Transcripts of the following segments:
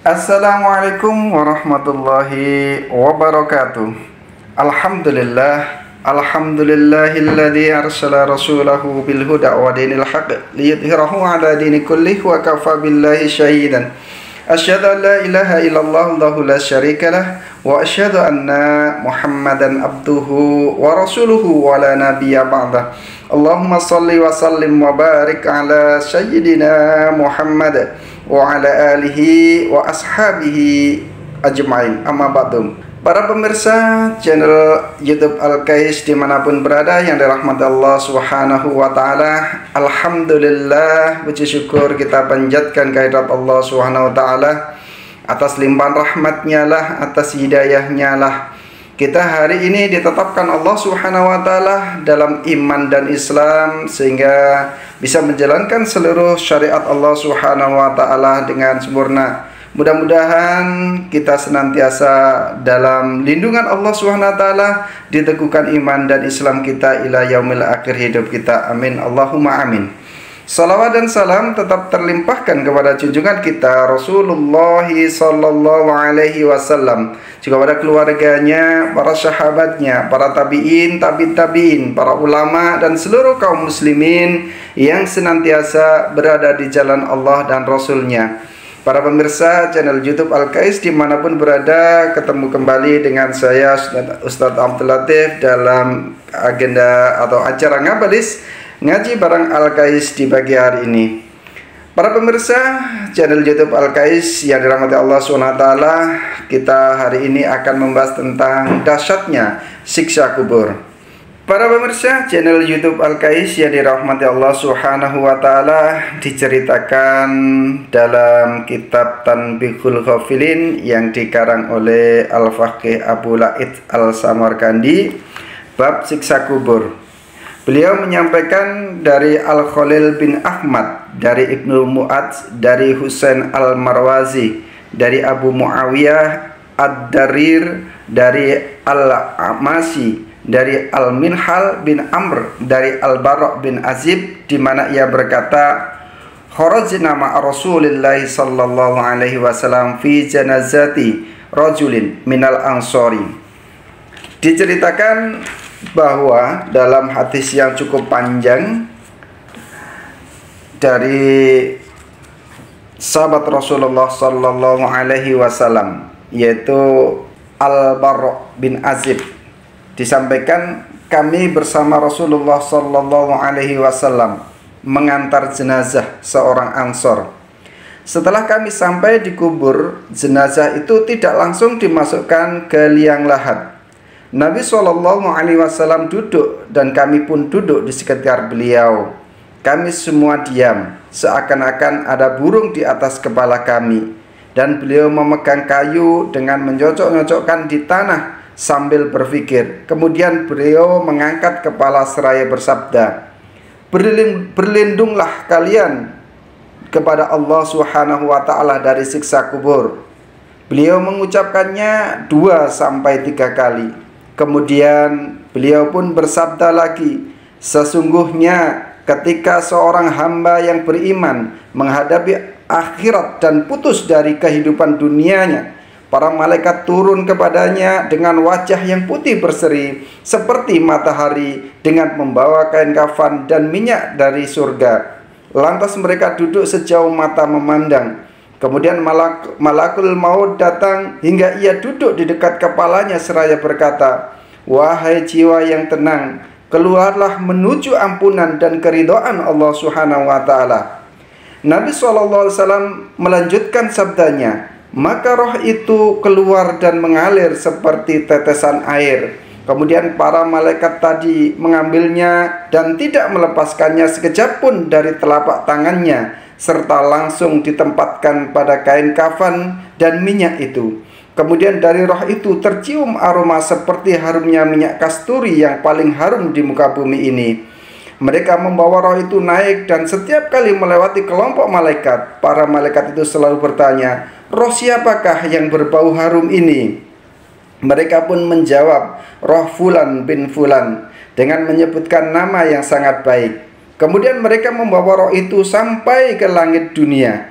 Assalamualaikum warahmatullahi wabarakatuh. Alhamdulillahilladzi arsala rasulahu bil huda wa dinil haqq liyudhhirahu 'ala dini kullih wa kafa billahi syahidan. Asyhadu an la ilaha illallah wahdahu la syarikalah wa asyhadu anna Muhammadan abduhu wa rasuluhu wa la nabiyya ba'dah. Allahumma shalli wa sallim wa barik ala sayyidina Muhammad wa ala alihi wa ashabihi ajma'in. Amma ba'du. Para pemirsa channel YouTube Al-Kais dimanapun berada yang dirahmati Allah Subhanahu wa ta'ala, alhamdulillah, puji syukur kita panjatkan kehadirat Allah Subhanahu wa ta'ala atas limpahan rahmatnya lah, atas hidayahnya lah, kita hari ini ditetapkan Allah Subhanahu wa ta'ala dalam iman dan Islam, sehingga bisa menjalankan seluruh syariat Allah Subhanahu wa ta'ala dengan sempurna. Mudah-mudahan kita senantiasa dalam lindungan Allah Subhanahu wa ta'ala, diteguhkan iman dan Islam kita ila yaumil akhir hidup kita. Amin Allahumma amin. Salawat dan salam tetap terlimpahkan kepada junjungan kita Rasulullah sallallahu alaihi wasallam, juga pada keluarganya, para sahabatnya, para tabi'in, tabi'in, para ulama dan seluruh kaum muslimin yang senantiasa berada di jalan Allah dan Rasulnya. Para pemirsa channel YouTube Al-Kais dimanapun berada, ketemu kembali dengan saya Ustadz Abdul Latif dalam agenda atau acara Ngabadis Ngaji Bareng Al-Kais di pagi hari ini. Para pemirsa channel YouTube Al-Kais yang dirahmati Allah SWT, kita hari ini akan membahas tentang dahsyatnya siksa kubur. Para pemirsa channel YouTube Al-Kais yang dirahmati Allah Subhanahu wa ta'ala, diceritakan dalam kitab Tanbihul Ghafilin yang dikarang oleh Al-Faqih Abu Laid Al-Samarkandi, bab siksa kubur. Beliau menyampaikan dari Al-Khalil bin Ahmad, dari Ibnu Mu'adz, dari Husain Al-Marwazi, dari Abu Muawiyah Ad-Darir, dari Al-Amasi, dari Al-Minhal bin Amr, dari Al-Bara' bin Azib, di mana ia berkata, kharajna ma'a Rasulillah sallallahu alaihi wasallam fi janazati rajulin minal ansori. Diceritakan bahwa dalam hadis yang cukup panjang dari sahabat Rasulullah sallallahu alaihi wasallam, yaitu Al-Bara' bin Azib, disampaikan, kami bersama Rasulullah sallallahu alaihi wasallam mengantar jenazah seorang Ansor. Setelah kami sampai di kubur, jenazah itu tidak langsung dimasukkan ke liang lahat. Nabi sallallahu alaihi wasallam duduk dan kami pun duduk di sekitar beliau. Kami semua diam, seakan-akan ada burung di atas kepala kami, dan beliau memegang kayu dengan menyocok-nyocokkan di tanah sambil berpikir. Kemudian beliau mengangkat kepala seraya bersabda, berlindunglah kalian kepada Allah Subhanahu wa ta'ala dari siksa kubur. Beliau mengucapkannya 2-3 kali. Kemudian beliau pun bersabda lagi, sesungguhnya ketika seorang hamba yang beriman menghadapi akhirat dan putus dari kehidupan dunianya, para malaikat turun kepadanya dengan wajah yang putih berseri seperti matahari, dengan membawa kain kafan dan minyak dari surga. Lantas mereka duduk sejauh mata memandang. Kemudian malakul maut datang hingga ia duduk di dekat kepalanya seraya berkata, wahai jiwa yang tenang, keluarlah menuju ampunan dan keridhaan Allah Subhanahu wa ta'ala. Nabi SAW melanjutkan sabdanya, maka roh itu keluar dan mengalir seperti tetesan air. Kemudian para malaikat tadi mengambilnya dan tidak melepaskannya sekejap pun dari telapak tangannya, serta langsung ditempatkan pada kain kafan dan minyak itu. Kemudian dari roh itu tercium aroma seperti harumnya minyak kasturi yang paling harum di muka bumi ini. Mereka membawa roh itu naik, dan setiap kali melewati kelompok malaikat, para malaikat itu selalu bertanya, roh siapakah yang berbau harum ini? Mereka pun menjawab, roh Fulan bin Fulan, dengan menyebutkan nama yang sangat baik. Kemudian mereka membawa roh itu sampai ke langit dunia.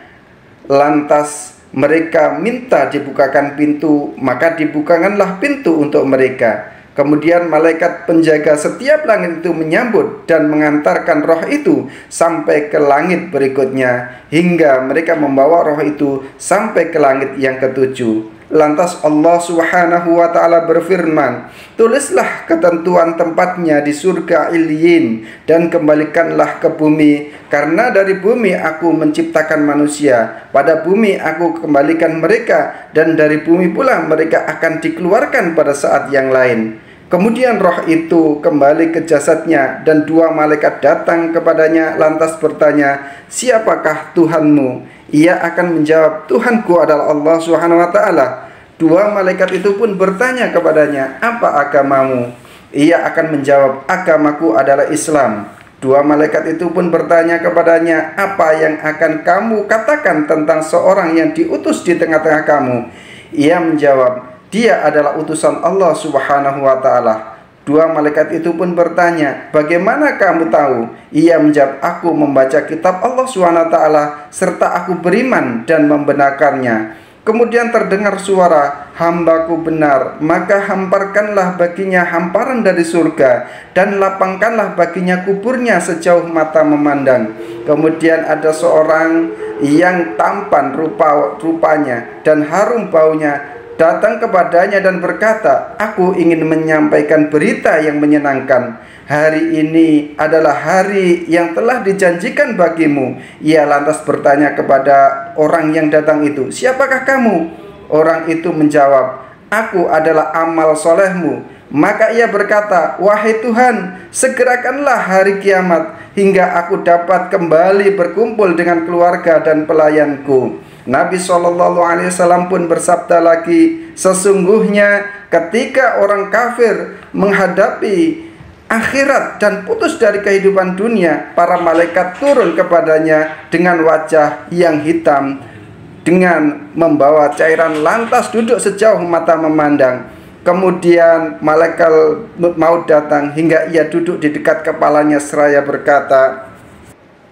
Lantas Mereka minta dibukakan pintu, maka dibukakanlah pintu untuk mereka. Kemudian malaikat penjaga setiap langit itu menyambut dan mengantarkan roh itu sampai ke langit berikutnya, hingga mereka membawa roh itu sampai ke langit yang ketujuh. Lantas Allah Subhanahu wa ta'ala berfirman, tulislah ketentuan tempatnya di surga Ilyin dan kembalikanlah ke bumi, karena dari bumi aku menciptakan manusia, pada bumi aku kembalikan mereka, dan dari bumi pula mereka akan dikeluarkan pada saat yang lain. Kemudian roh itu kembali ke jasadnya, dan dua malaikat datang kepadanya lantas bertanya, siapakah Tuhanmu? Ia akan menjawab, Tuhanku adalah Allah Subhanahu wa ta'ala. Dua malaikat itu pun bertanya kepadanya, apa agamamu? Ia akan menjawab, agamaku adalah Islam. Dua malaikat itu pun bertanya kepadanya, apa yang akan kamu katakan tentang seorang yang diutus di tengah-tengah kamu? Ia menjawab, dia adalah utusan Allah Subhanahu wa ta'ala. Dua malaikat itu pun bertanya, bagaimana kamu tahu? Ia menjawab, aku membaca kitab Allah Subhanahu wa ta'ala serta aku beriman dan membenarkannya. Kemudian terdengar suara, hambaku benar, maka hamparkanlah baginya hamparan dari surga, dan lapangkanlah baginya kuburnya sejauh mata memandang. Kemudian ada seorang yang tampan rupanya dan harum baunya datang kepadanya dan berkata, aku ingin menyampaikan berita yang menyenangkan. Hari ini adalah hari yang telah dijanjikan bagimu. Ia lantas bertanya kepada orang yang datang itu, siapakah kamu? Orang itu menjawab, aku adalah amal solehmu. Maka ia berkata, wahai Tuhan, segerakanlah hari kiamat hingga aku dapat kembali berkumpul dengan keluarga dan pelayanku. Nabi SAW pun bersabda lagi, sesungguhnya ketika orang kafir menghadapi akhirat dan putus dari kehidupan dunia, para malaikat turun kepadanya dengan wajah yang hitam, dengan membawa cairan, lantas duduk sejauh mata memandang. Kemudian malaikat maut datang hingga ia duduk di dekat kepalanya seraya berkata,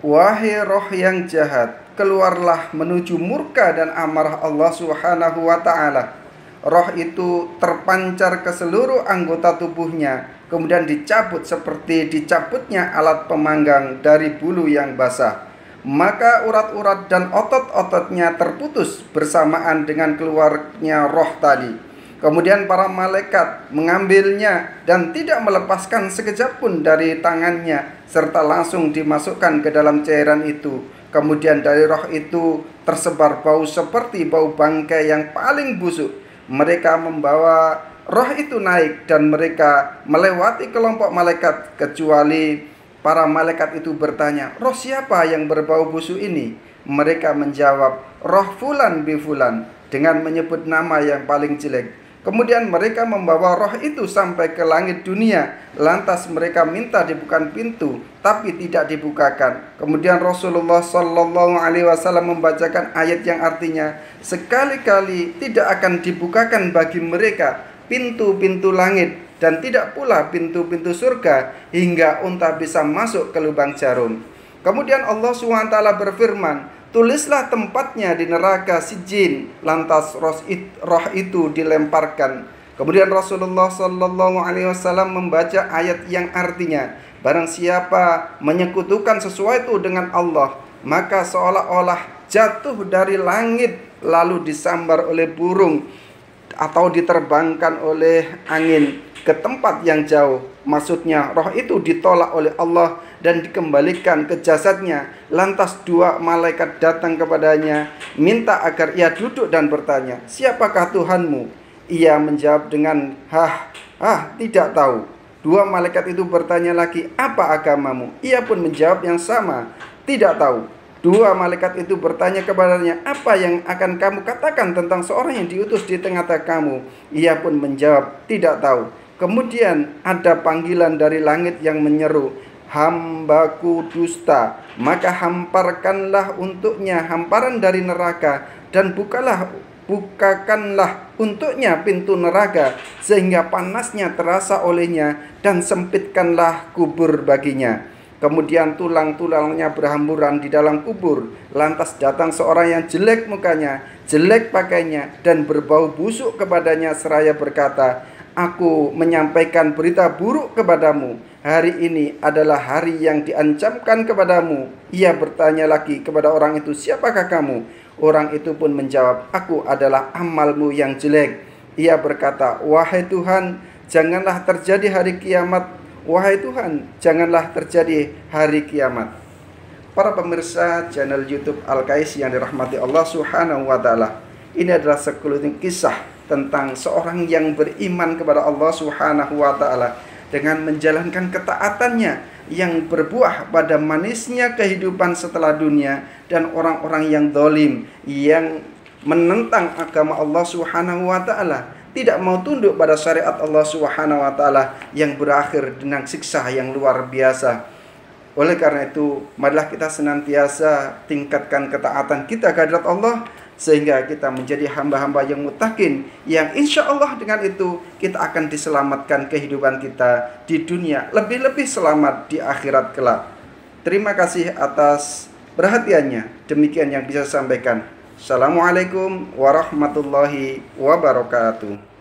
wahai roh yang jahat, keluarlah menuju murka dan amarah Allah Subhanahu wa ta'ala. Roh itu terpancar ke seluruh anggota tubuhnya, kemudian dicabut seperti dicabutnya alat pemanggang dari bulu yang basah. Maka urat-urat dan otot-ototnya terputus bersamaan dengan keluarnya roh tadi. Kemudian para malaikat mengambilnya dan tidak melepaskan sekejap pun dari tangannya, serta langsung dimasukkan ke dalam cairan itu. Kemudian dari roh itu tersebar bau seperti bau bangkai yang paling busuk. Mereka membawa roh itu naik dan mereka melewati kelompok malaikat, kecuali para malaikat itu bertanya, roh siapa yang berbau busuk ini? Mereka menjawab, roh fulan bi fulan, dengan menyebut nama yang paling jelek. Kemudian mereka membawa roh itu sampai ke langit dunia. Lantas mereka minta dibukakan pintu, tapi tidak dibukakan. Kemudian Rasulullah SAW membacakan ayat yang artinya, sekali-kali tidak akan dibukakan bagi mereka pintu-pintu langit, dan tidak pula pintu-pintu surga, hingga unta bisa masuk ke lubang jarum. Kemudian Allah SWT berfirman, tulislah tempatnya di neraka Sijin. Lantas roh itu dilemparkan. Kemudian Rasulullah SAW membaca ayat yang artinya, barang siapa menyekutukan sesuatu dengan Allah, maka seolah-olah jatuh dari langit lalu disambar oleh burung atau diterbangkan oleh angin ke tempat yang jauh. Maksudnya roh itu ditolak oleh Allah dan dikembalikan ke jasadnya. Lantas dua malaikat datang kepadanya, minta agar ia duduk dan bertanya, siapakah Tuhanmu? Ia menjawab dengan tidak tahu. Dua malaikat itu bertanya lagi, apa agamamu? Ia pun menjawab yang sama, tidak tahu. Dua malaikat itu bertanya kepadanya, apa yang akan kamu katakan tentang seorang yang diutus di tengah-tengah kamu? Ia pun menjawab, tidak tahu. Kemudian ada panggilan dari langit yang menyeru, hambaku dusta, maka hamparkanlah untuknya hamparan dari neraka, dan bukakanlah untuknya pintu neraka, sehingga panasnya terasa olehnya, dan sempitkanlah kubur baginya. Kemudian tulang-tulangnya berhamburan di dalam kubur. Lantas datang seorang yang jelek mukanya, jelek pakainya, dan berbau busuk kepadanya seraya berkata, "Aku menyampaikan berita buruk kepadamu. Hari ini adalah hari yang diancamkan kepadamu." Ia bertanya lagi kepada orang itu, "Siapakah kamu?" Orang itu pun menjawab, "Aku adalah amalmu yang jelek." Ia berkata, "Wahai Tuhan, janganlah terjadi hari kiamat. Wahai Tuhan, janganlah terjadi hari kiamat." Para pemirsa channel YouTube Al-Kais yang dirahmati Allah Subhanahu wa taala, ini adalah sekelumit kisah tentang seorang yang beriman kepada Allah Subhanahu wa taala dengan menjalankan ketaatannya yang berbuah pada manisnya kehidupan setelah dunia, dan orang-orang yang zalim yang menentang agama Allah Subhanahu wa taala, tidak mau tunduk pada syariat Allah Subhanahu wa taala yang berakhir dengan siksa yang luar biasa. Oleh karena itu, marilah kita senantiasa tingkatkan ketaatan kita kehadirat Allah, sehingga kita menjadi hamba-hamba yang mutakin, yang insya Allah dengan itu kita akan diselamatkan kehidupan kita di dunia, lebih-lebih selamat di akhirat kelak. Terima kasih atas perhatiannya. Demikian yang bisa saya sampaikan. Assalamualaikum warahmatullahi wabarakatuh.